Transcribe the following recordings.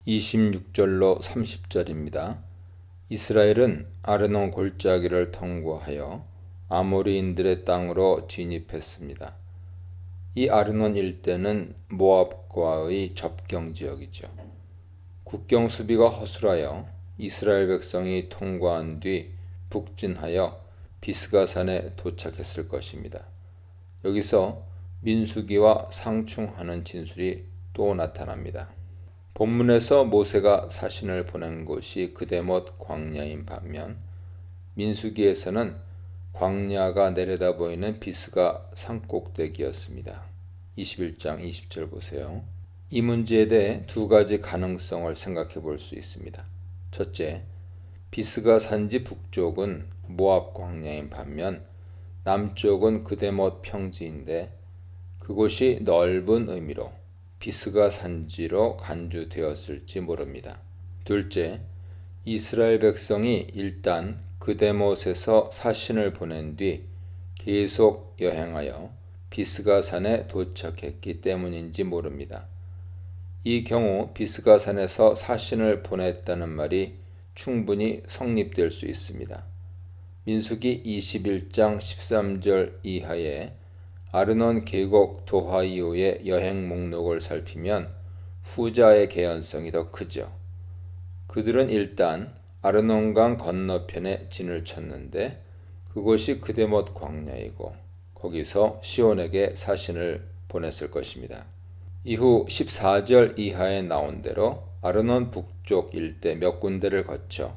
26절로 30절입니다. 이스라엘은 아르논 골짜기를 통과하여 아모리인들의 땅으로 진입했습니다. 이 아르논 일대는 모압과의 접경 지역이죠. 국경 수비가 허술하여 이스라엘 백성이 통과한 뒤 북진하여 비스가산에 도착했을 것입니다. 여기서 민수기와 상충하는 진술이 또 나타납니다. 본문에서 모세가 사신을 보낸 곳이 그대못 광야인 반면 민수기에서는 광야가 내려다 보이는 비스가 산꼭대기였습니다. 21장 20절 보세요. 이 문제에 대해 두 가지 가능성을 생각해 볼 수 있습니다. 첫째, 비스가 산지 북쪽은 모압 광야인 반면 남쪽은 그대못 평지인데 그곳이 넓은 의미로 비스가 산지로 간주되었을지 모릅니다. 둘째, 이스라엘 백성이 일단 그대못에서 사신을 보낸 뒤 계속 여행하여 비스가 산에 도착했기 때문인지 모릅니다. 이 경우 비스가 산에서 사신을 보냈다는 말이 충분히 성립될 수 있습니다. 민수기 21장 13절 이하에 아르논 계곡 도하 이후의 여행 목록을 살피면 후자의 개연성이 더 크죠. 그들은 일단 아르논강 건너편에 진을 쳤는데 그곳이 그대못 광야이고 거기서 시온에게 사신을 보냈을 것입니다. 이후 14절 이하에 나온 대로 아르논 북쪽 일대 몇 군데를 거쳐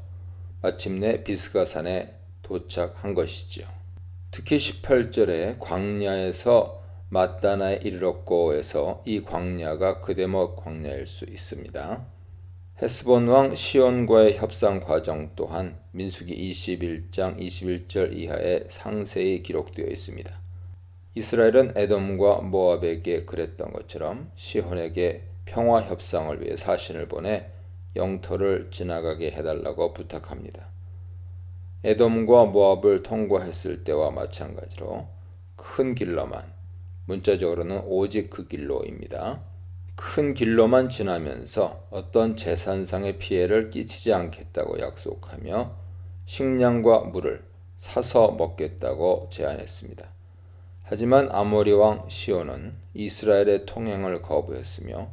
마침내 비스가산에 도착한 것이죠. 특히 18절에 광야에서 마다나에 이르렀고에서 이 광야가 그대못 광야일 수 있습니다. 헤스본 왕 시온과의 협상 과정 또한 민수기 21장 21절 이하에 상세히 기록되어 있습니다. 이스라엘은 에돔과 모압에게 그랬던 것처럼 시온에게 평화 협상을 위해 사신을 보내 영토를 지나가게 해달라고 부탁합니다. 에돔과 모압을 통과했을 때와 마찬가지로 큰 길로만, 문자적으로는 오직 그 길로입니다. 큰 길로만 지나면서 어떤 재산상의 피해를 끼치지 않겠다고 약속하며 식량과 물을 사서 먹겠다고 제안했습니다. 하지만 아모리 왕 시온은 이스라엘의 통행을 거부했으며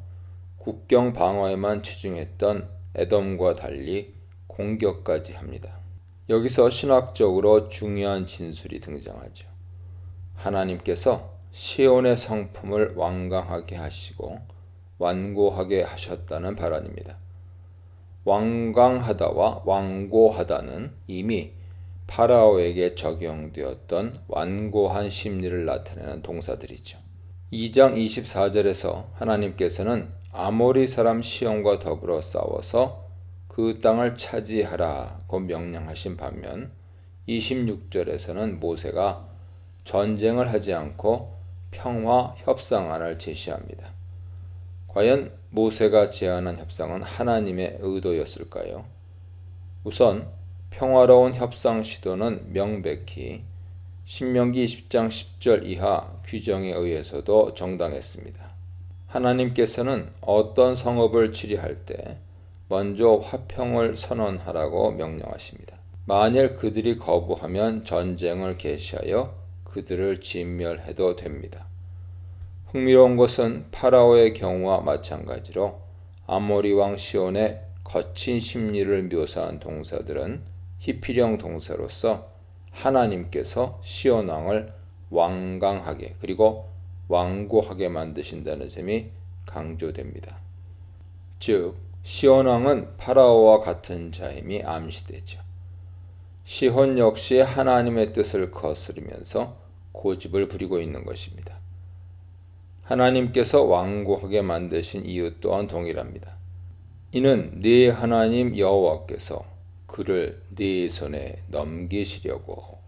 국경 방어에만 치중했던 에돔과 달리 공격까지 합니다. 여기서 신학적으로 중요한 진술이 등장하죠. 하나님께서 시온의 성품을 완강하게 하시고 완고하게 하셨다는 발언입니다. 완강하다와 완고하다는 이미 파라오에게 적용되었던 완고한 심리를 나타내는 동사들이죠. 2장 24절에서 하나님께서는 아모리 사람 시온과 더불어 싸워서 그 땅을 차지하라고 명령하신 반면 26절에서는 모세가 전쟁을 하지 않고 평화 협상안을 제시합니다. 과연 모세가 제안한 협상은 하나님의 의도였을까요? 우선 평화로운 협상 시도는 명백히 신명기 20장 10절 이하 규정에 의해서도 정당했습니다. 하나님께서는 어떤 성읍을 치리할 때 먼저 화평을 선언하라고 명령하십니다. 만일 그들이 거부하면 전쟁을 개시하여 그들을 진멸해도 됩니다. 흥미로운 것은 파라오의 경우와 마찬가지로 아모리 왕 시온의 거친 심리를 묘사한 동사들은 히피령 동사로서 하나님께서 시온 왕을 완강하게 그리고 완고하게 만드신다는 점이 강조됩니다. 즉 시온 왕은 파라오와 같은 자임이 암시되죠. 시혼 역시 하나님의 뜻을 거스르면서 고집을 부리고 있는 것입니다. 하나님께서 완고하게 만드신 이유 또한 동일합니다. 이는 네 하나님 여호와께서 그를 네 손에 넘기시려고.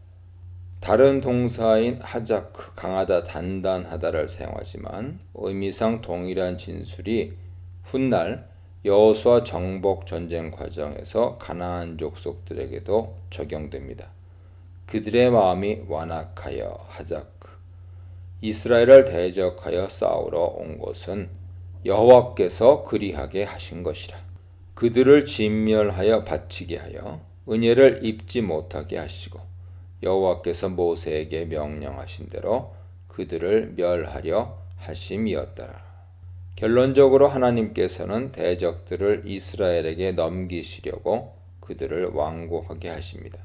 다른 동사인 하자크, 강하다, 단단하다를 사용하지만 의미상 동일한 진술이 훗날 여호수아 정복 전쟁 과정에서 가나안 족속들에게도 적용됩니다. 그들의 마음이 완악하여 하자크, 이스라엘을 대적하여 싸우러 온 것은 여호와께서 그리하게 하신 것이라. 그들을 진멸하여 바치게 하여 은혜를 입지 못하게 하시고 여호와께서 모세에게 명령하신 대로 그들을 멸하려 하심이었더라. 결론적으로 하나님께서는 대적들을 이스라엘에게 넘기시려고 그들을 완고하게 하십니다.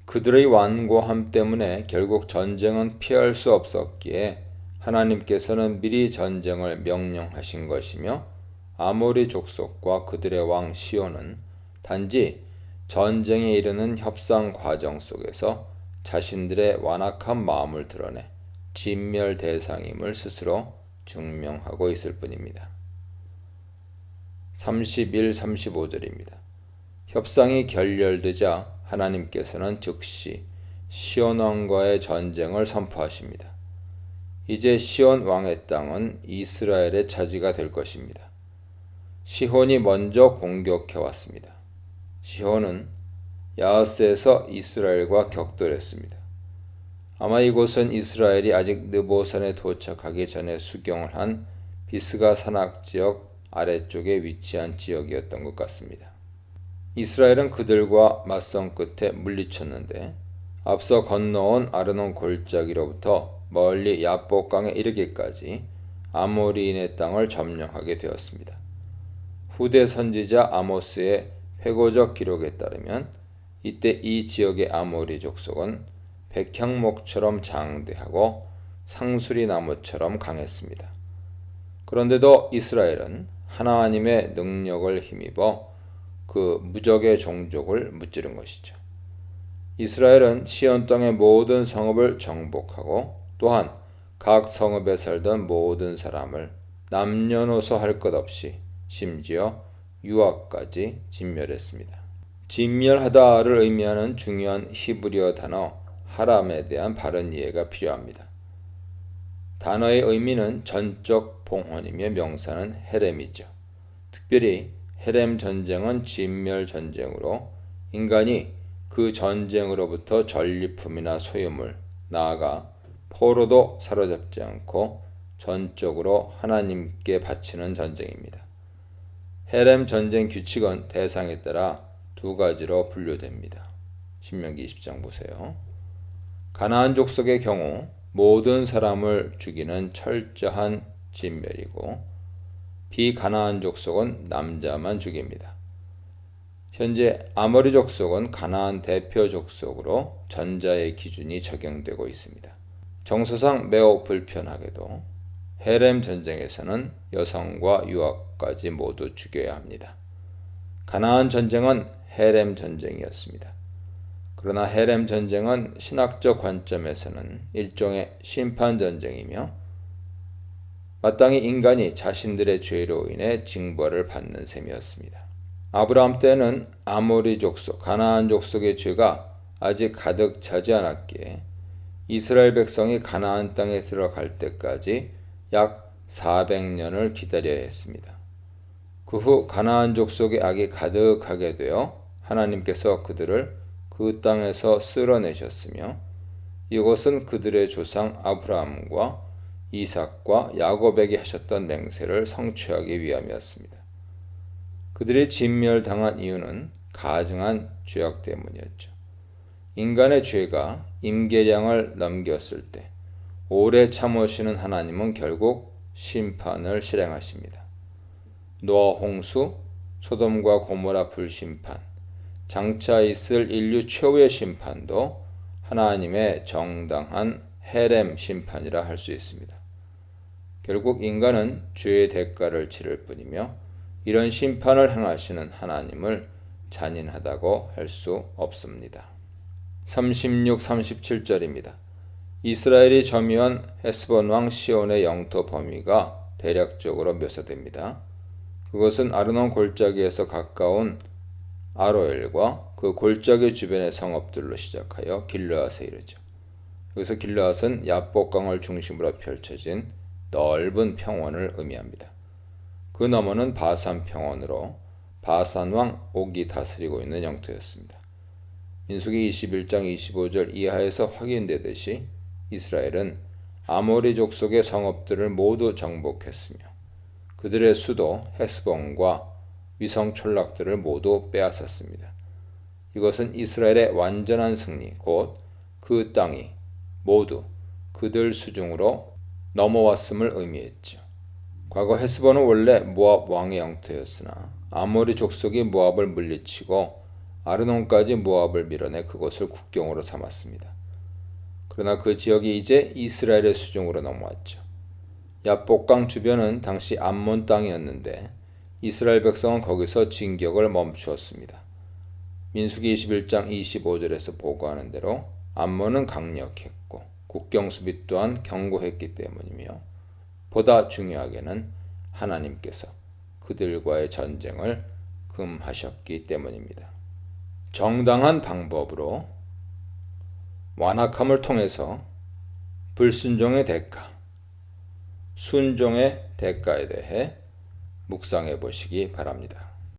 그들의 완고함 때문에 결국 전쟁은 피할 수 없었기에 하나님께서는 미리 전쟁을 명령하신 것이며 아모리 족속과 그들의 왕 시온은 단지 전쟁에 이르는 협상 과정 속에서 자신들의 완악한 마음을 드러내 진멸 대상임을 스스로 증명하고 있을 뿐입니다. 31, 35절입니다. 협상이 결렬되자 하나님께서는 즉시 시온 왕과의 전쟁을 선포하십니다. 이제 시온 왕의 땅은 이스라엘의 차지가 될 것입니다. 시혼이 먼저 공격해 왔습니다. 시혼은 야하스에서 이스라엘과 격돌했습니다. 아마 이곳은 이스라엘이 아직 느보산에 도착하기 전에 수경을 한 비스가 산악 지역 아래쪽에 위치한 지역이었던 것 같습니다. 이스라엘은 그들과 맞선 끝에 물리쳤는데 앞서 건너온 아르논 골짜기로부터 멀리 야복강에 이르기까지 아모리인의 땅을 점령하게 되었습니다. 후대 선지자 아모스의 회고적 기록에 따르면 이때 이 지역의 아모리 족속은 백향목처럼 장대하고 상수리 나무처럼 강했습니다. 그런데도 이스라엘은 하나님의 능력을 힘입어 그 무적의 종족을 무찌른 것이죠. 이스라엘은 시온 땅의 모든 성읍을 정복하고 또한 각 성읍에 살던 모든 사람을 남녀노소 할 것 없이 심지어 유아까지 진멸했습니다. 진멸하다를 의미하는 중요한 히브리어 단어 하람에 대한 바른 이해가 필요합니다. 단어의 의미는 전적 봉헌이며 명사는 헤렘이죠. 특별히 헤렘 전쟁은 진멸 전쟁으로 인간이 그 전쟁으로부터 전리품이나 소유물, 나아가 포로도 사로잡지 않고 전적으로 하나님께 바치는 전쟁입니다. 헤렘 전쟁 규칙은 대상에 따라 두 가지로 분류됩니다. 신명기 20장 보세요. 가나안 족속의 경우 모든 사람을 죽이는 철저한 진멸이고 비가나안 족속은 남자만 죽입니다. 현재 아모리 족속은 가나안 대표 족속으로 전자의 기준이 적용되고 있습니다. 정서상 매우 불편하게도 헤렘 전쟁에서는 여성과 유아까지 모두 죽여야 합니다. 가나안 전쟁은 헤렘 전쟁이었습니다. 그러나 헤렘 전쟁은 신학적 관점에서는 일종의 심판 전쟁이며 마땅히 인간이 자신들의 죄로 인해 징벌을 받는 셈이었습니다. 아브라함 때는 아모리 족속, 가나안 족속의 죄가 아직 가득 차지 않았기에 이스라엘 백성이 가나안 땅에 들어갈 때까지 약 400년을 기다려야 했습니다. 그 후 가나안 족속의 악이 가득하게 되어 하나님께서 그들을 그 땅에서 쓸어내셨으며 이것은 그들의 조상 아브라함과 이삭과 야곱에게 하셨던 맹세를 성취하기 위함이었습니다. 그들이 진멸당한 이유는 가증한 죄악 때문이었죠. 인간의 죄가 임계량을 넘겼을 때 오래 참으시는 하나님은 결국 심판을 실행하십니다. 노아 홍수, 소돔과 고모라 불심판, 장차 있을 인류 최후의 심판도 하나님의 정당한 헤렘 심판이라 할 수 있습니다. 결국 인간은 죄의 대가를 치를 뿐이며 이런 심판을 행하시는 하나님을 잔인하다고 할 수 없습니다. 36, 37절입니다. 이스라엘이 점유한 헤스본 왕 시온의 영토 범위가 대략적으로 묘사됩니다. 그것은 아르논 골짜기에서 가까운 아로엘과 그 골짜기 주변의 성읍들로 시작하여 길르앗에 이르죠. 여기서 길르앗은 야복강을 중심으로 펼쳐진 넓은 평원을 의미합니다. 그 너머는 바산 평원으로 바산 왕 옥이 다스리고 있는 영토였습니다. 민수기 21장 25절 이하에서 확인되듯이 이스라엘은 아모리 족속의 성읍들을 모두 정복했으며 그들의 수도 헤스본과 위성 촌락들을 모두 빼앗았습니다. 이것은 이스라엘의 완전한 승리, 곧 그 땅이 모두 그들 수중으로 넘어왔음을 의미했죠. 과거 헤스본은 원래 모압 왕의 영토였으나 아모리 족속이 모압을 물리치고 아르논까지 모압을 밀어내 그곳을 국경으로 삼았습니다. 그러나 그 지역이 이제 이스라엘의 수중으로 넘어왔죠. 야복강 주변은 당시 암몬 땅이었는데 이스라엘 백성은 거기서 진격을 멈추었습니다. 민수기 21장 25절에서 보고하는 대로 암몬은 강력했고 국경 수비 또한 견고했기 때문이며 보다 중요하게는 하나님께서 그들과의 전쟁을 금하셨기 때문입니다. 정당한 방법으로 완악함을 통해서 불순종의 대가, 순종의 대가에 대해 묵상해 보시기 바랍니다.